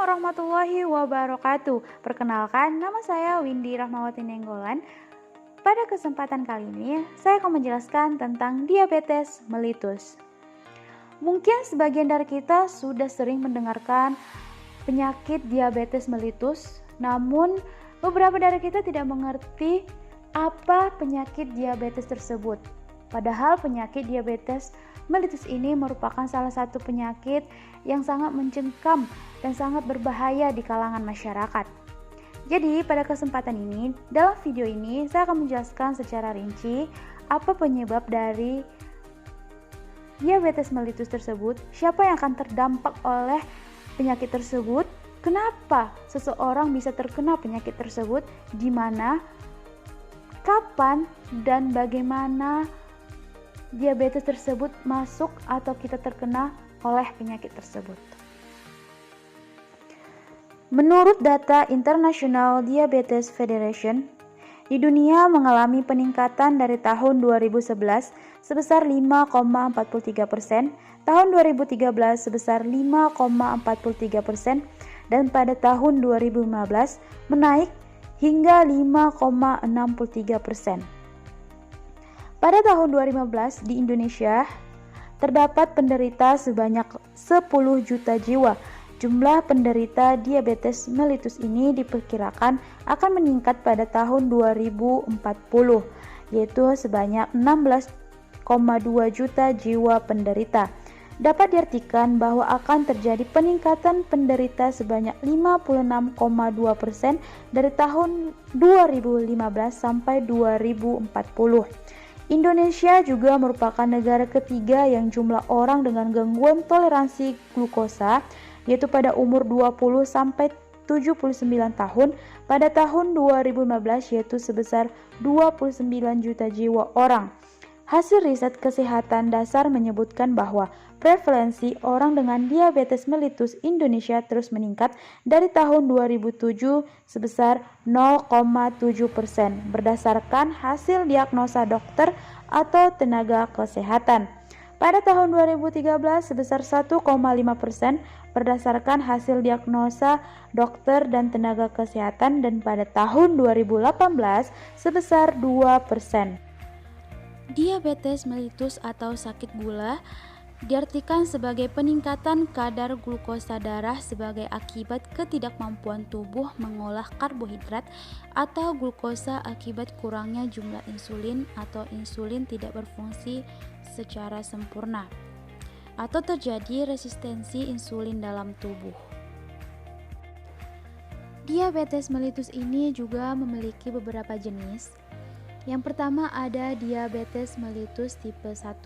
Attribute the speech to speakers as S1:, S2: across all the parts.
S1: warahmatullahi wabarakatuh. Perkenalkan, nama saya Windy Rahmawati Nenggolan. Pada kesempatan kali ini, saya akan menjelaskan tentang diabetes mellitus. Mungkin sebagian dari kita sudah sering mendengarkan penyakit diabetes mellitus, namun beberapa dari kita tidak mengerti apa penyakit diabetes tersebut. Padahal penyakit diabetes mellitus ini merupakan salah satu penyakit yang sangat mencengkam dan sangat berbahaya di kalangan masyarakat. Jadi pada kesempatan ini, dalam video ini saya akan menjelaskan secara rinci apa penyebab dari diabetes mellitus tersebut, siapa yang akan terdampak oleh penyakit tersebut, kenapa seseorang bisa terkena penyakit tersebut, di mana, kapan, dan bagaimana diabetes tersebut masuk atau kita terkena oleh penyakit tersebut. Menurut data International Diabetes Federation, di dunia mengalami peningkatan dari tahun 2011 sebesar 5,43%, tahun 2013 sebesar 5,43%, dan pada tahun 2015 menaik hingga 5,63%. Pada tahun 2015 di Indonesia terdapat penderita sebanyak 10 juta jiwa. Jumlah penderita diabetes mellitus ini diperkirakan akan meningkat pada tahun 2040, yaitu sebanyak 16,2 juta jiwa penderita. Dapat diartikan bahwa akan terjadi peningkatan penderita sebanyak 56,2% dari tahun 2015 sampai 2040. Indonesia juga merupakan negara ketiga yang jumlah orang dengan gangguan toleransi glukosa, yaitu pada umur 20 sampai 79 tahun pada tahun 2015, yaitu sebesar 29 juta jiwa orang. Hasil riset kesehatan dasar menyebutkan bahwa prevalensi orang dengan diabetes mellitus Indonesia terus meningkat dari tahun 2007 sebesar 0,7% berdasarkan hasil diagnosa dokter atau tenaga kesehatan. Pada tahun 2013 sebesar 1,5% berdasarkan hasil diagnosa dokter dan tenaga kesehatan, dan pada tahun 2018 sebesar 2%.
S2: Diabetes mellitus atau sakit gula diartikan sebagai peningkatan kadar glukosa darah sebagai akibat ketidakmampuan tubuh mengolah karbohidrat atau glukosa akibat kurangnya jumlah insulin atau insulin tidak berfungsi secara sempurna atau terjadi resistensi insulin dalam tubuh. Diabetes mellitus ini juga memiliki beberapa jenis. Yang pertama ada diabetes mellitus tipe 1.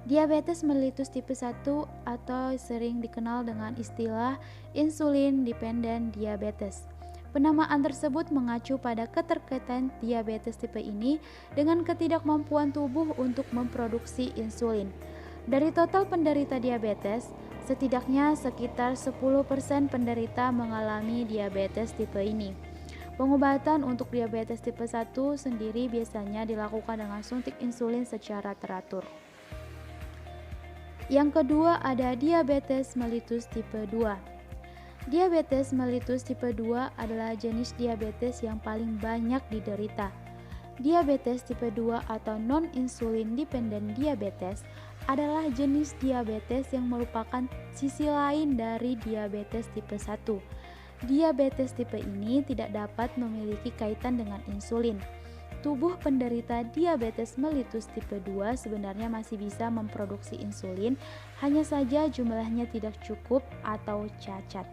S2: Diabetes mellitus tipe 1 atau sering dikenal dengan istilah insulin dependent diabetes. Penamaan tersebut mengacu pada keterkaitan diabetes tipe ini dengan ketidakmampuan tubuh untuk memproduksi insulin. Dari total penderita diabetes, setidaknya sekitar 10% penderita mengalami diabetes tipe ini. Pengobatan untuk diabetes tipe 1 sendiri biasanya dilakukan dengan suntik insulin secara teratur. Yang kedua ada diabetes mellitus tipe 2. Diabetes mellitus tipe 2 adalah jenis diabetes yang paling banyak diderita. Diabetes tipe 2 atau non-insulin dependent diabetes adalah jenis diabetes yang merupakan sisi lain dari diabetes tipe 1. Diabetes tipe ini tidak dapat memiliki kaitan dengan insulin. Tubuh penderita diabetes mellitus tipe 2 sebenarnya masih bisa memproduksi insulin, hanya saja jumlahnya tidak cukup atau cacat.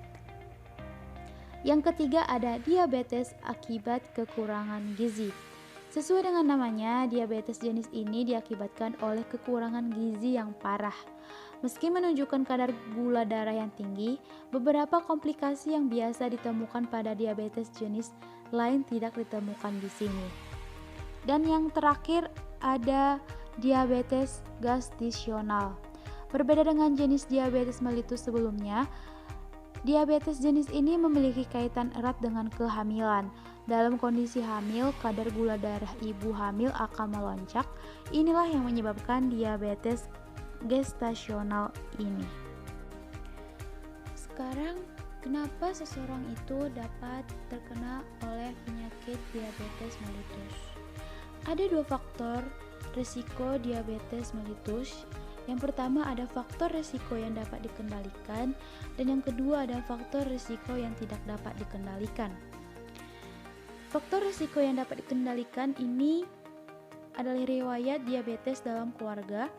S2: Yang ketiga ada diabetes akibat kekurangan gizi. Sesuai dengan namanya, diabetes jenis ini diakibatkan oleh kekurangan gizi yang parah. Meski menunjukkan kadar gula darah yang tinggi, beberapa komplikasi yang biasa ditemukan pada diabetes jenis lain tidak ditemukan di sini. Dan yang terakhir ada diabetes gestasional. Berbeda dengan jenis diabetes mellitus sebelumnya, diabetes jenis ini memiliki kaitan erat dengan kehamilan. Dalam kondisi hamil, kadar gula darah ibu hamil akan melonjak. Inilah yang menyebabkan diabetes gestasional ini. Sekarang Kenapa seseorang itu dapat terkena oleh penyakit diabetes mellitus? Ada dua faktor risiko diabetes mellitus. Yang pertama ada faktor risiko yang dapat dikendalikan, dan yang kedua ada faktor risiko yang tidak dapat dikendalikan. Faktor risiko yang dapat dikendalikan ini adalah riwayat diabetes dalam keluarga,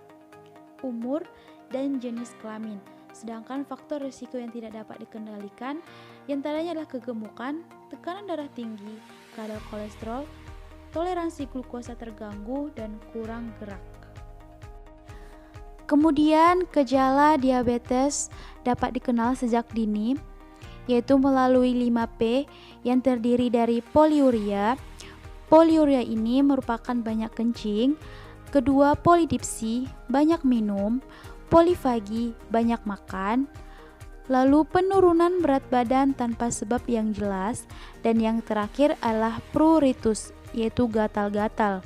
S2: umur, dan jenis kelamin. Sedangkan faktor risiko yang tidak dapat dikendalikan diantaranya adalah kegemukan, tekanan darah tinggi, kadar kolesterol, toleransi glukosa terganggu, dan kurang gerak. Kemudian gejala diabetes dapat dikenal sejak dini, yaitu melalui 5P yang terdiri dari poliuria. Poliuria ini merupakan banyak kencing, kedua polidipsi, banyak minum, polifagi, banyak makan, lalu penurunan berat badan tanpa sebab yang jelas, dan yang terakhir adalah pruritus, yaitu gatal-gatal.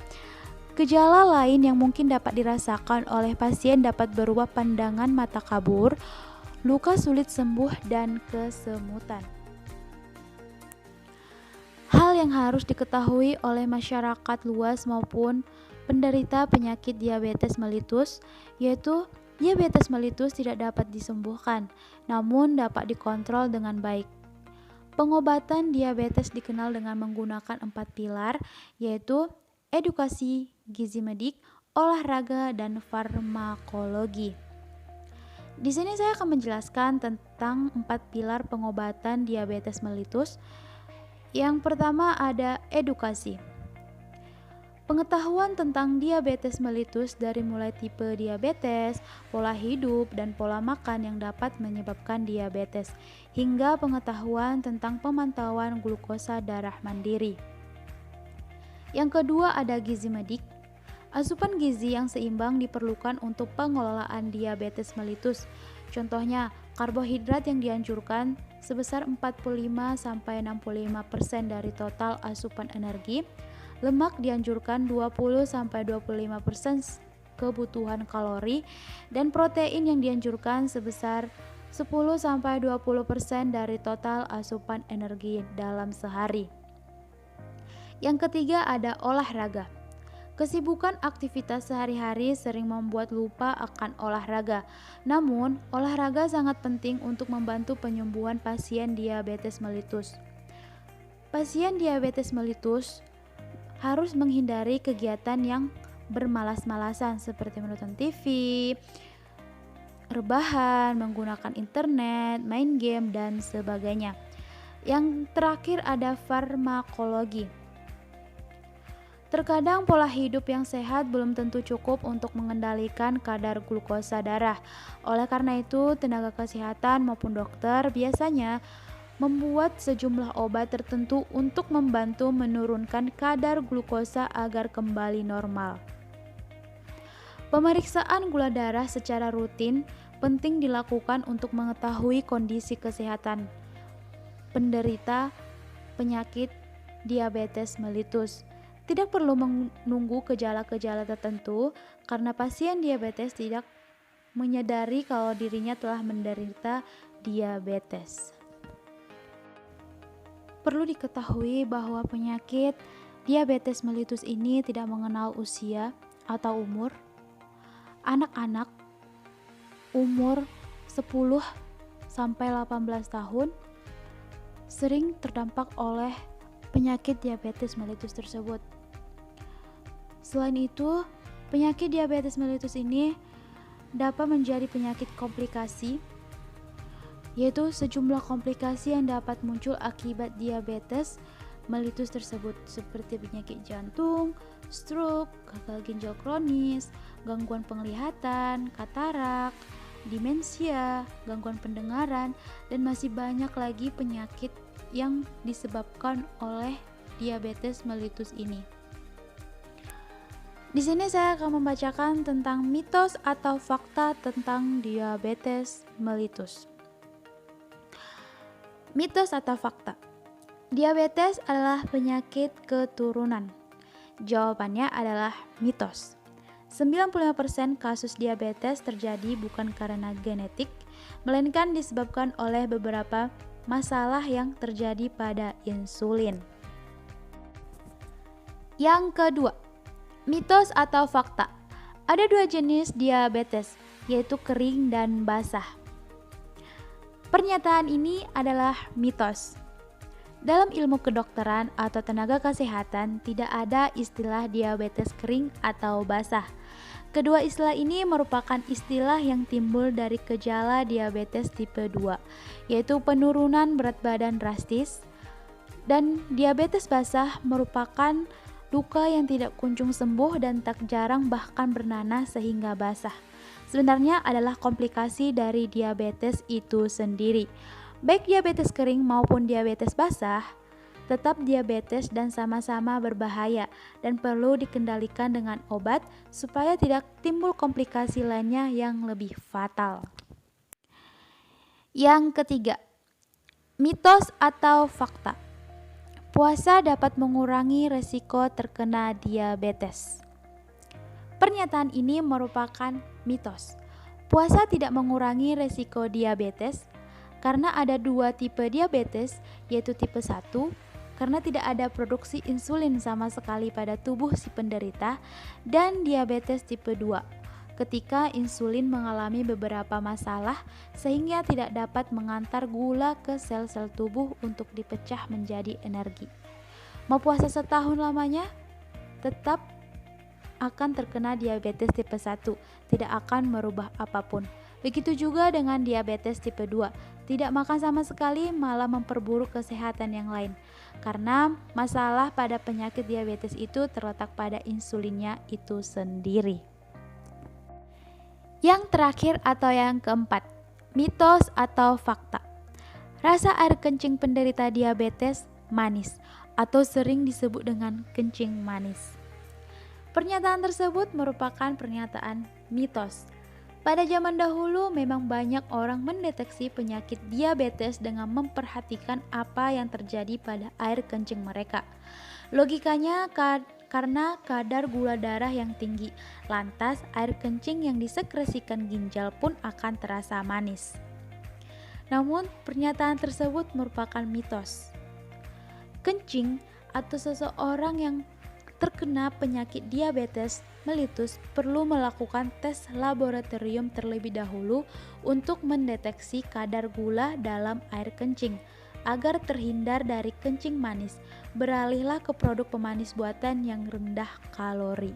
S2: Gejala lain yang mungkin dapat dirasakan oleh pasien dapat berupa pandangan mata kabur, luka sulit sembuh, dan kesemutan. Hal yang harus diketahui oleh masyarakat luas maupun penderita penyakit diabetes mellitus, yaitu diabetes mellitus tidak dapat disembuhkan, namun dapat dikontrol dengan baik. Pengobatan diabetes dikenal dengan menggunakan 4 pilar, yaitu edukasi, gizi medik, olahraga, dan farmakologi. Di sini saya akan menjelaskan tentang 4 pilar pengobatan diabetes mellitus. Yang pertama ada edukasi. Pengetahuan tentang diabetes mellitus dari mulai tipe diabetes, pola hidup, dan pola makan yang dapat menyebabkan diabetes, hingga pengetahuan tentang pemantauan glukosa darah mandiri. Yang kedua ada gizi medik. Asupan gizi yang seimbang diperlukan untuk pengelolaan diabetes mellitus. Contohnya, karbohidrat yang dianjurkan sebesar 45-65% dari total asupan energi, lemak dianjurkan 20-25% kebutuhan kalori, dan protein yang dianjurkan sebesar 10-20% dari total asupan energi dalam sehari. Yang ketiga ada olahraga. Kesibukan aktivitas sehari-hari sering membuat lupa akan olahraga. Namun, olahraga sangat penting untuk membantu penyembuhan pasien diabetes mellitus. Pasien diabetes mellitus harus menghindari kegiatan yang bermalas-malasan seperti menonton TV, rebahan, menggunakan internet, main game, dan sebagainya. Yang terakhir ada farmakologi. Terkadang pola hidup yang sehat belum tentu cukup untuk mengendalikan kadar glukosa darah. Oleh karena itu, tenaga kesehatan maupun dokter biasanya membuat sejumlah obat tertentu untuk membantu menurunkan kadar glukosa agar kembali normal. Pemeriksaan gula darah secara rutin penting dilakukan untuk mengetahui kondisi kesehatan penderita penyakit diabetes mellitus. Tidak perlu menunggu gejala-gejala tertentu karena pasien diabetes tidak menyadari kalau dirinya telah menderita diabetes. Perlu diketahui bahwa penyakit diabetes mellitus ini tidak mengenal usia atau umur. Anak-anak umur 10 sampai 18 tahun sering terdampak oleh penyakit diabetes mellitus tersebut. Selain itu, penyakit diabetes mellitus ini dapat menjadi penyakit komplikasi, yaitu sejumlah komplikasi yang dapat muncul akibat diabetes mellitus tersebut, seperti penyakit jantung, stroke, gagal ginjal kronis, gangguan penglihatan, katarak, demensia, gangguan pendengaran, dan masih banyak lagi penyakit yang disebabkan oleh diabetes mellitus ini. Di sini saya akan membacakan tentang mitos atau fakta tentang diabetes mellitus. Mitos atau fakta. Diabetes adalah penyakit keturunan. Jawabannya adalah mitos. 95% kasus diabetes terjadi bukan karena genetik, melainkan disebabkan oleh beberapa masalah yang terjadi pada insulin. Yang kedua, mitos atau fakta. Ada dua jenis diabetes, yaitu kering dan basah. Pernyataan ini adalah mitos. Dalam ilmu kedokteran atau tenaga kesehatan tidak ada istilah diabetes kering atau basah. Kedua istilah ini merupakan istilah yang timbul dari gejala diabetes tipe 2, yaitu penurunan berat badan drastis, dan diabetes basah merupakan luka yang tidak kunjung sembuh dan tak jarang bahkan bernanah sehingga basah. Sebenarnya adalah komplikasi dari diabetes itu sendiri. Baik diabetes kering maupun diabetes basah, tetap diabetes dan sama-sama berbahaya dan perlu dikendalikan dengan obat supaya tidak timbul komplikasi lainnya yang lebih fatal. Yang ketiga, mitos atau fakta. Puasa dapat mengurangi resiko terkena diabetes. Pernyataan ini merupakan mitos. Puasa tidak mengurangi resiko diabetes karena ada dua tipe diabetes, yaitu tipe 1 karena tidak ada produksi insulin sama sekali pada tubuh si penderita, dan diabetes tipe 2 ketika insulin mengalami beberapa masalah sehingga tidak dapat mengantar gula ke sel-sel tubuh untuk dipecah menjadi energi. Mau puasa setahun lamanya, tetap akan terkena diabetes tipe 1, tidak akan merubah apapun. Begitu juga dengan diabetes tipe 2, tidak makan sama sekali malah memperburuk kesehatan yang lain. Karena masalah pada penyakit diabetes itu terletak pada insulinnya itu sendiri. Yang terakhir atau yang keempat, mitos atau fakta. Rasa air kencing penderita diabetes manis atau sering disebut dengan kencing manis. Pernyataan tersebut merupakan pernyataan mitos. Pada zaman dahulu memang banyak orang mendeteksi penyakit diabetes dengan memperhatikan apa yang terjadi pada air kencing mereka. Logikanya karena kadar gula darah yang tinggi, lantas air kencing yang disekresikan ginjal pun akan terasa manis. Namun pernyataan tersebut merupakan mitos. Kencing atau seseorang yang terkena penyakit diabetes mellitus perlu melakukan tes laboratorium terlebih dahulu untuk mendeteksi kadar gula dalam air kencing. Agar terhindar dari kencing manis, beralihlah ke produk pemanis buatan yang rendah kalori.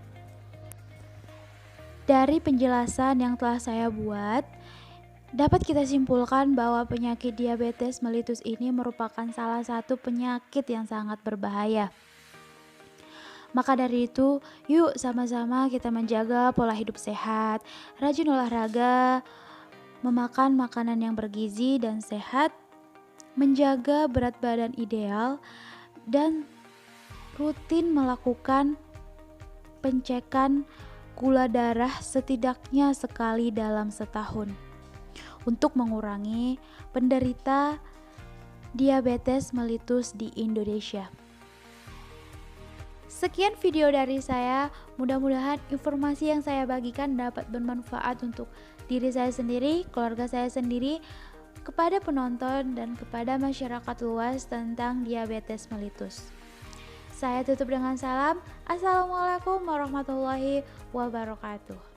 S2: Dari penjelasan yang telah saya buat, dapat kita simpulkan bahwa penyakit diabetes mellitus ini merupakan salah satu penyakit yang sangat berbahaya. Maka dari itu, yuk sama-sama kita menjaga pola hidup sehat, rajin olahraga, memakan makanan yang bergizi dan sehat, menjaga berat badan ideal, dan rutin melakukan pengecekan gula darah setidaknya sekali dalam setahun untuk mengurangi penderita diabetes mellitus di Indonesia. Sekian video dari saya, mudah-mudahan informasi yang saya bagikan dapat bermanfaat untuk diri saya sendiri, keluarga saya sendiri, kepada penonton dan kepada masyarakat luas tentang diabetes mellitus. Saya tutup dengan salam. Assalamualaikum warahmatullahi wabarakatuh.